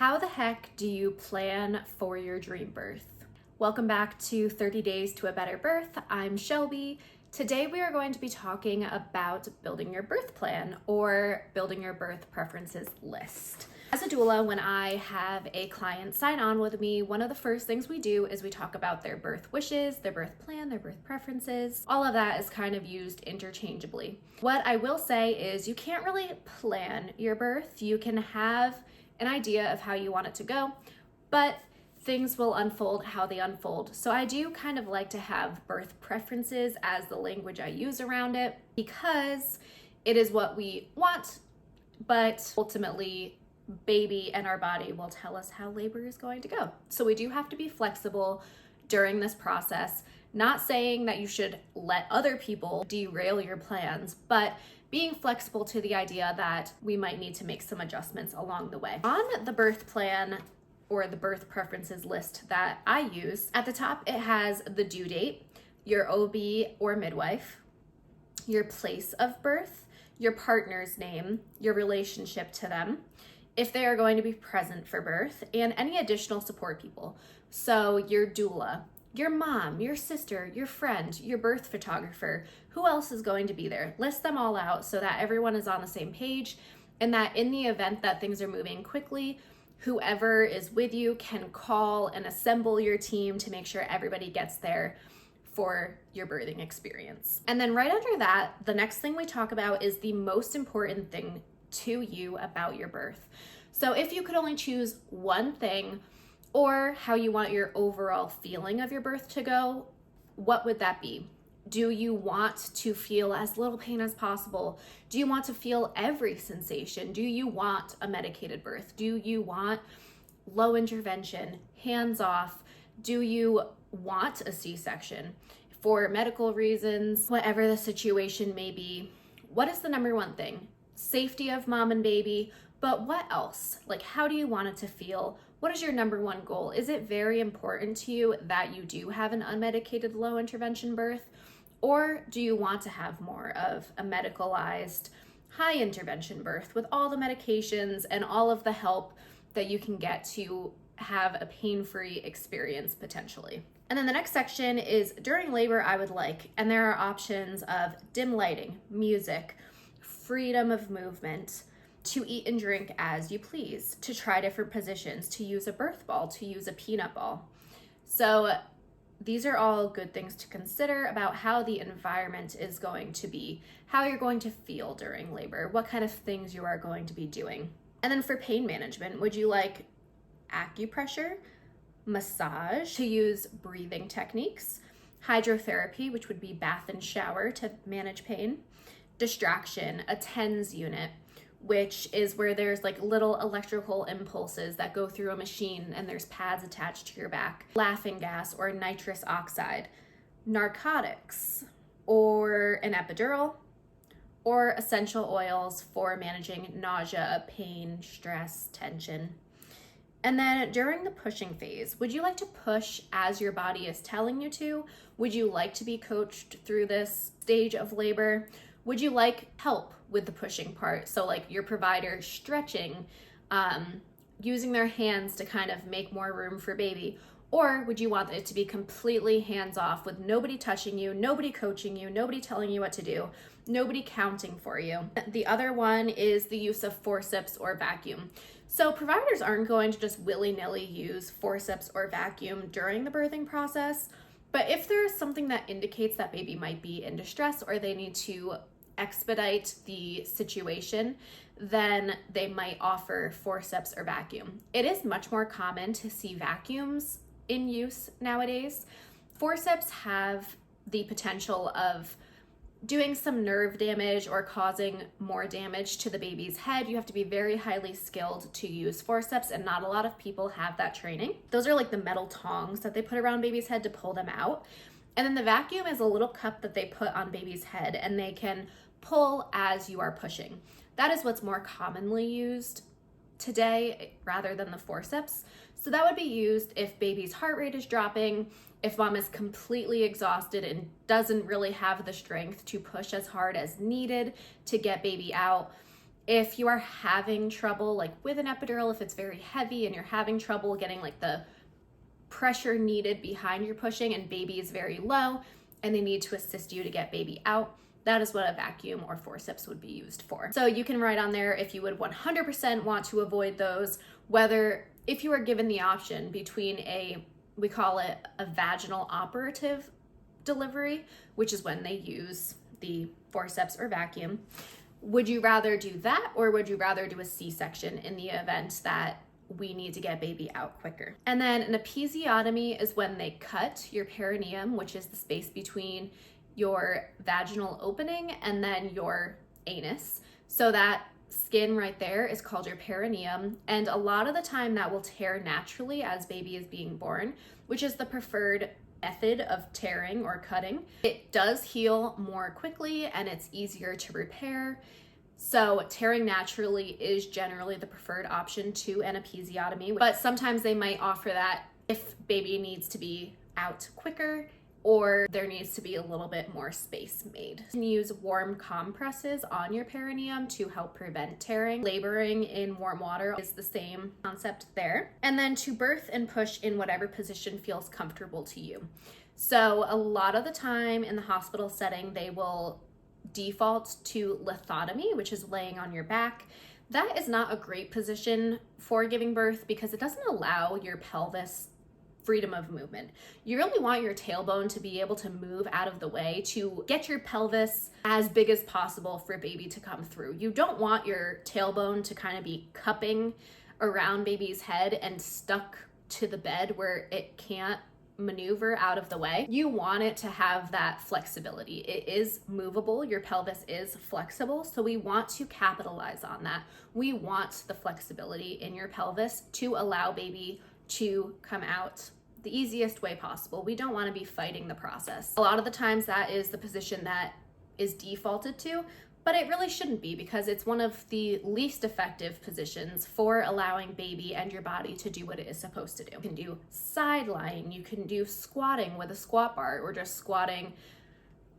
How the heck do you plan for your dream birth? Welcome back to 30 Days to a Better Birth. I'm Shelby. Today we are going to be talking about building your birth plan or building your birth preferences list. As a doula, when I have a client sign on with me, one of the first things we do is we talk about their birth wishes, their birth plan, their birth preferences. All of that is kind of used interchangeably. What I will say is you can't really plan your birth. You can have an idea of how you want it to go, but things will unfold how they unfold. So I do kind of like to have birth preferences as the language I use around it because it is what we want, but ultimately baby and our body will tell us how labor is going to go. So we do have to be flexible during this process, not saying that you should let other people derail your plans, but being flexible to the idea that we might need to make some adjustments along the way. On the birth plan or the birth preferences list that I use, at the top it has the due date, your OB or midwife, your place of birth, your partner's name, your relationship to them, if they are going to be present for birth, and any additional support people. So your doula, your mom, your sister, your friend, your birth photographer, who else is going to be there? List them all out so that everyone is on the same page, and that in the event that things are moving quickly, whoever is with you can call and assemble your team to make sure everybody gets there for your birthing experience. And then right under that, the next thing we talk about is the most important thing to you about your birth. So if you could only choose one thing or how you want your overall feeling of your birth to go, what would that be? Do you want to feel as little pain as possible? Do you want to feel every sensation? Do you want a medicated birth? Do you want low intervention, hands off? Do you want a C-section? For medical reasons, whatever the situation may be, what is the number one thing? Safety of mom and baby, but what else? Like, how do you want it to feel? What is your number one goal? Is it very important to you that you do have an unmedicated low intervention birth? Or do you want to have more of a medicalized high intervention birth with all the medications and all of the help that you can get to have a pain-free experience potentially? And then the next section is during labor, I would like, and there are options of dim lighting, music, freedom of movement, to eat and drink as you please, to try different positions, to use a birth ball, to use a peanut ball. So these are all good things to consider about how the environment is going to be, how you're going to feel during labor, what kind of things you are going to be doing. And then for pain management, would you like acupressure, massage, to use breathing techniques, hydrotherapy, which would be bath and shower to manage pain, distraction, a TENS unit, which is where there's like little electrical impulses that go through a machine and there's pads attached to your back, laughing gas or nitrous oxide, narcotics, or an epidural, or essential oils for managing nausea, pain, stress, tension. And then during the pushing phase, would you like to push as your body is telling you to? Would you like to be coached through this stage of labor? Would you like help with the pushing part? So like your provider stretching, using their hands to kind of make more room for baby? Or would you want it to be completely hands-off with nobody touching you, nobody coaching you, nobody telling you what to do, nobody counting for you? The other one is the use of forceps or vacuum. So providers aren't going to just willy-nilly use forceps or vacuum during the birthing process, but if there is something that indicates that baby might be in distress or they need to expedite the situation, then they might offer forceps or vacuum. It is much more common to see vacuums in use nowadays. Forceps have the potential of doing some nerve damage or causing more damage to the baby's head. You have to be very highly skilled to use forceps, and not a lot of people have that training. Those are like the metal tongs that they put around baby's head to pull them out. And then the vacuum is a little cup that they put on baby's head and they can pull as you are pushing. That is what's more commonly used today rather than the forceps. So that would be used if baby's heart rate is dropping, if mom is completely exhausted and doesn't really have the strength to push as hard as needed to get baby out, If you are having trouble like with an epidural, if it's very heavy and you're having trouble getting like the pressure needed behind your pushing and baby is very low and they need to assist you to get baby out, that is what a vacuum or forceps would be used for. So you can write on there if you would 100% want to avoid those, whether if you are given the option between we call it a vaginal operative delivery, which is when they use the forceps or vacuum. Would you rather do that, or would you rather do a C-section in the event that we need to get baby out quicker? And then an episiotomy is when they cut your perineum, which is the space between your vaginal opening and then your anus. So that skin right there is called your perineum. And a lot of the time that will tear naturally as baby is being born, which is the preferred method of tearing or cutting. It does heal more quickly and it's easier to repair. So tearing naturally is generally the preferred option to an episiotomy, but sometimes they might offer that if baby needs to be out quicker or there needs to be a little bit more space made. You can use warm compresses on your perineum to help prevent tearing. Laboring in warm water is the same concept there. And then to birth and push in whatever position feels comfortable to you. So a lot of the time in the hospital setting, they will default to lithotomy, which is laying on your back. That is not a great position for giving birth because it doesn't allow your pelvis freedom of movement. You really want your tailbone to be able to move out of the way to get your pelvis as big as possible for baby to come through. You don't want your tailbone to kind of be cupping around baby's head and stuck to the bed where it can't maneuver out of the way. You want it to have that flexibility. It is movable. Your pelvis is flexible. So we want to capitalize on that. We want the flexibility in your pelvis to allow baby to come out the easiest way possible. We don't want to be fighting the process. A lot of the times that is the position that is defaulted to, but it really shouldn't be because it's one of the least effective positions for allowing baby and your body to do what it is supposed to do. You can do side lying, you can do squatting with a squat bar or just squatting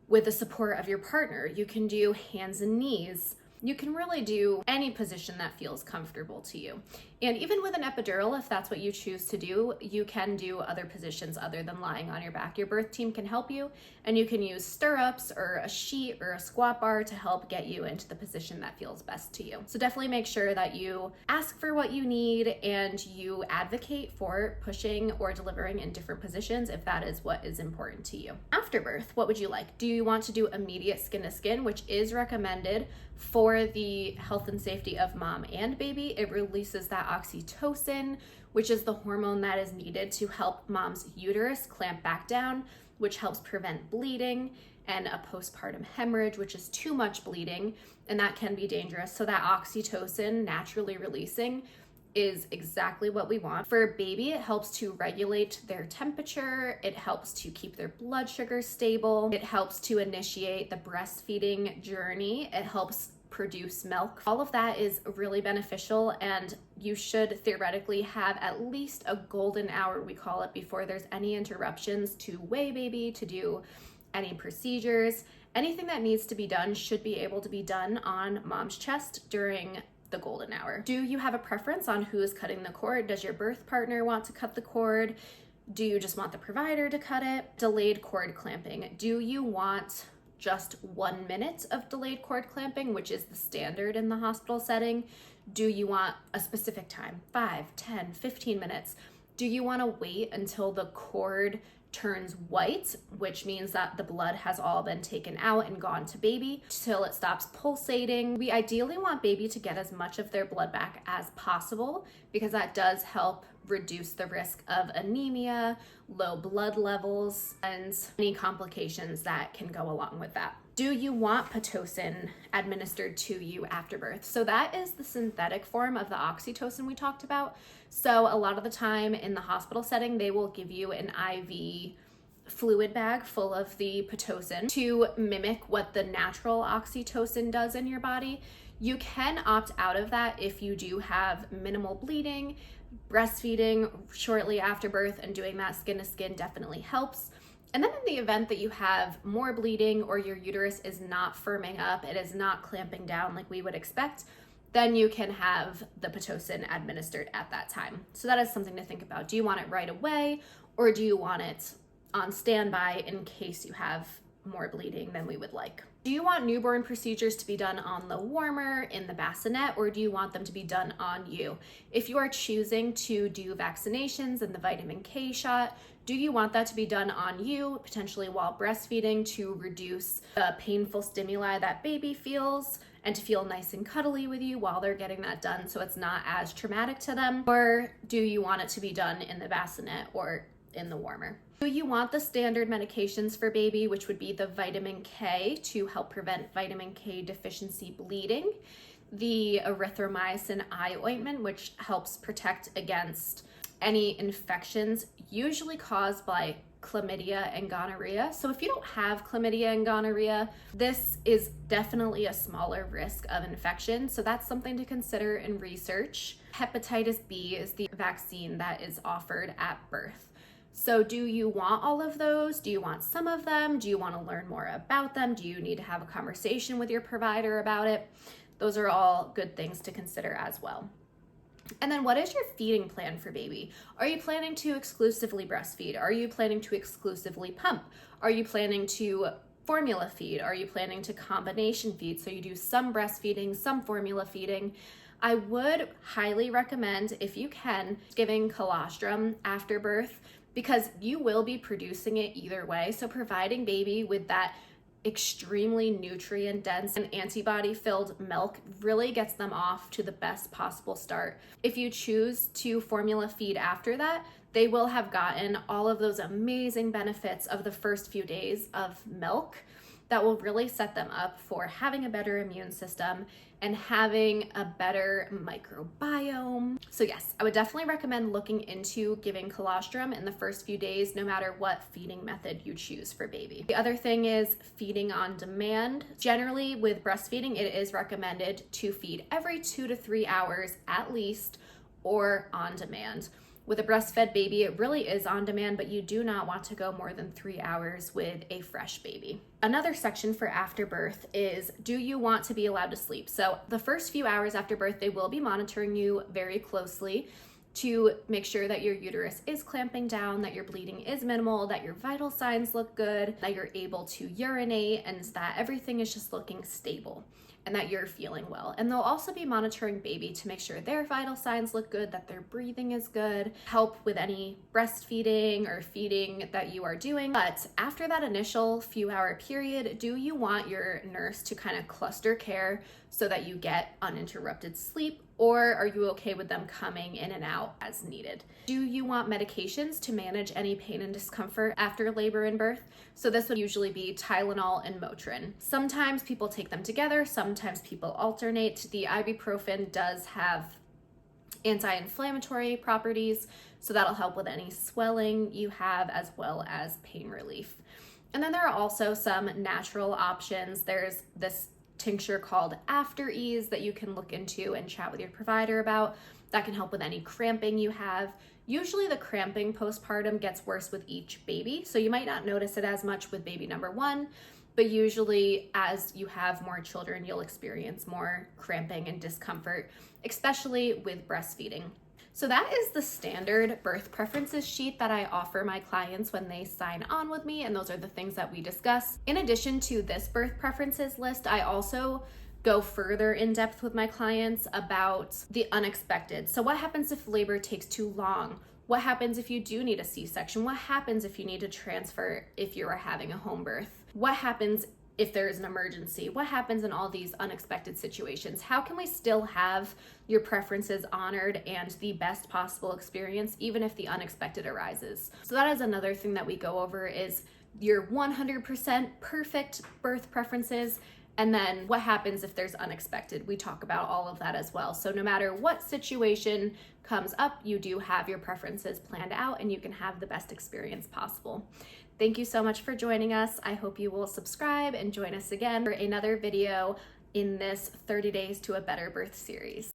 with the support of your partner. You can do hands and knees. You can really do any position that feels comfortable to you. And even with an epidural, if that's what you choose to do, you can do other positions other than lying on your back. Your birth team can help you, and you can use stirrups or a sheet or a squat bar to help get you into the position that feels best to you. So definitely make sure that you ask for what you need and you advocate for pushing or delivering in different positions if that is what is important to you. After birth, what would you like? Do you want to do immediate skin to skin, which is recommended for the health and safety of mom and baby? It releases that oxytocin, which is the hormone that is needed to help mom's uterus clamp back down, which helps prevent bleeding and a postpartum hemorrhage, which is too much bleeding, and that can be dangerous. So that oxytocin naturally releasing is exactly what we want. For baby, it helps to regulate their temperature. It helps to keep their blood sugar stable. It helps to initiate the breastfeeding journey. It helps produce milk. All of that is really beneficial, and you should theoretically have at least a golden hour, we call it, before there's any interruptions to weigh baby, to do any procedures. Anything that needs to be done should be able to be done on mom's chest during the golden hour. Do you have a preference on who is cutting the cord? Does your birth partner want to cut the cord? Do you just want the provider to cut it? Delayed cord clamping. Do you want just 1 minute of delayed cord clamping, which is the standard in the hospital setting? Do you want a specific time? 5, 10, 15 minutes? Do you want to wait until the cord turns white, which means that the blood has all been taken out and gone to baby, till it stops pulsating? We ideally want baby to get as much of their blood back as possible because that does help reduce the risk of anemia, low blood levels, and any complications that can go along with that. Do you want Pitocin administered to you after birth? So that is the synthetic form of the oxytocin we talked about. So a lot of the time in the hospital setting, they will give you an IV fluid bag full of the Pitocin to mimic what the natural oxytocin does in your body. You can opt out of that if you do have minimal bleeding. Breastfeeding shortly after birth and doing that skin to skin definitely helps. And then in the event that you have more bleeding or your uterus is not firming up, it is not clamping down like we would expect, then you can have the Pitocin administered at that time. So that is something to think about. Do you want it right away, or do you want it on standby in case you have more bleeding than we would like? Do you want newborn procedures to be done on the warmer, in the bassinet, or do you want them to be done on you? If you are choosing to do vaccinations and the vitamin K shot, do you want that to be done on you, potentially while breastfeeding, to reduce the painful stimuli that baby feels and to feel nice and cuddly with you while they're getting that done so it's not as traumatic to them? Or do you want it to be done in the bassinet or in the warmer? Do you want the standard medications for baby, which would be the vitamin K to help prevent vitamin K deficiency bleeding, the erythromycin eye ointment, which helps protect against any infections usually caused by chlamydia and gonorrhea? So if you don't have chlamydia and gonorrhea, this is definitely a smaller risk of infection. So that's something to consider in research. Hepatitis B is the vaccine that is offered at birth. So do you want all of those? Do you want some of them? Do you want to learn more about them? Do you need to have a conversation with your provider about it? Those are all good things to consider as well. And then what is your feeding plan for baby? Are you planning to exclusively breastfeed? Are you planning to exclusively pump? Are you planning to formula feed? Are you planning to combination feed? So you do some breastfeeding, some formula feeding. I would highly recommend, if you can, giving colostrum after birth, because you will be producing it either way. So providing baby with that extremely nutrient dense and antibody filled milk really gets them off to the best possible start. If you choose to formula feed after that, they will have gotten all of those amazing benefits of the first few days of milk that will really set them up for having a better immune system and having a better microbiome. So yes, I would definitely recommend looking into giving colostrum in the first few days, no matter what feeding method you choose for baby. The other thing is feeding on demand. Generally with breastfeeding, it is recommended to feed every 2 to 3 hours at least, or on demand. With a breastfed baby, it really is on demand, but you do not want to go more than 3 hours with a fresh baby. Another section for after birth is, do you want to be allowed to sleep? So the first few hours after birth, they will be monitoring you very closely to make sure that your uterus is clamping down, that your bleeding is minimal, that your vital signs look good, that you're able to urinate, and that everything is just looking stable and that you're feeling well. And they'll also be monitoring baby to make sure their vital signs look good, that their breathing is good, help with any breastfeeding or feeding that you are doing. But after that initial few hour period, do you want your nurse to kind of cluster care so that you get uninterrupted sleep? Or are you okay with them coming in and out as needed? Do you want medications to manage any pain and discomfort after labor and birth? So this would usually be Tylenol and Motrin. Sometimes people take them together, sometimes people alternate. The ibuprofen does have anti-inflammatory properties, so that'll help with any swelling you have as well as pain relief. And then there are also some natural options. There's this tincture called After Ease that you can look into and chat with your provider about. That can help with any cramping you have. Usually the cramping postpartum gets worse with each baby, so you might not notice it as much with baby number 1, but usually as you have more children, you'll experience more cramping and discomfort, especially with breastfeeding. So that is the standard birth preferences sheet that I offer my clients when they sign on with me, and those are the things that we discuss. In addition to this birth preferences list, I also go further in depth with my clients about the unexpected. So what happens if labor takes too long? What happens if you do need a C-section? What happens if you need to transfer if you are having a home birth? What happens if there is an emergency? What happens in all these unexpected situations? How can we still have your preferences honored and the best possible experience, even if the unexpected arises? So that is another thing that we go over, is your 100% perfect birth preferences. And then what happens if there's unexpected? We talk about all of that as well. So no matter what situation comes up, you do have your preferences planned out and you can have the best experience possible. Thank you so much for joining us. I hope you will subscribe and join us again for another video in this 30 Days to a Better Birth series.